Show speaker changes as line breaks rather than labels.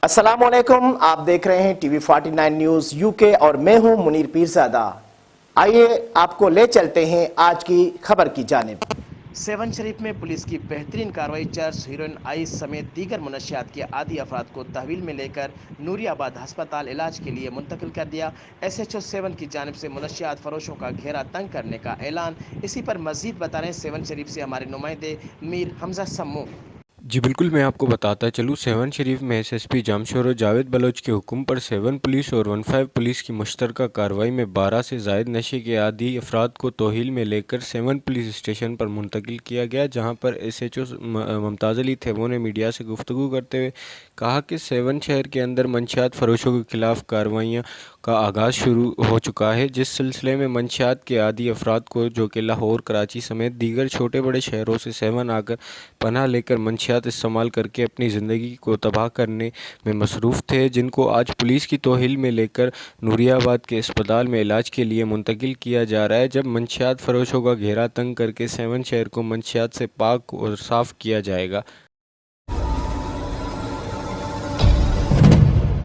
अस्सलामुअलैकुम, आप देख रहे हैं टीवी 49 न्यूज यूके और मैं हूं मुनीर पीरजादा। आइए आपको ले चलते हैं आज की खबर की जानिब। सेवन शरीफ में पुलिस की बेहतरीन कार्रवाई। चर्च, हीरोइन, आइस समेत दीगर मुनशियात के आदी अफराद को तहवील में लेकर नूरियाबाद हस्पताल इलाज के लिए मुंतकिल कर दिया। SHO 7 की जानिब से मुनशियात फरोशों का घेरा तंग करने का ऐलान। इसी पर मजीद बता रहे हैं सेवन शरीफ से हमारे नुमाइंदे मीर हमजा सम्मू।
जी बिल्कुल, मैं आपको बताता चलूँ। सेवन शरीफ में SSP जामशोर और जावेद बलोच के हुक्म पर 7 पुलिस और 15 पुलिस की मुश्तरका कार्रवाई में 12 से ज़ायद नशे के आदी अफराद को तौहील में लेकर 7 पुलिस स्टेशन पर मुंतकिल किया गया, जहां पर SHO मुमताज़ अली थेबो ने मीडिया से गुफ्तगू करते हुए कहा कि 7 शहर के अंदर मंशियात फरोशों के खिलाफ कार्रवाइयों का आगाज़ शुरू हो चुका है, जिस सिलसिले में मंशियात के आदी अफराद को जो कि लाहौर, कराची समेत दीगर छोटे बड़े शहरों से 7 आकर पनाह लेकर मंशियात इस्तेमाल करके अपनी ज़िंदगी को तबाह करने में मसरूफ़ थे, जिनको आज पुलिस की तौहील में लेकर नूरियाबाद के अस्पताल में इलाज के लिए मुंतकिल किया जा रहा है। जब मंशियात फरोशों का घेरा तंग करके 7 शहर को मंशियात से पाक और साफ़ किया जाएगा।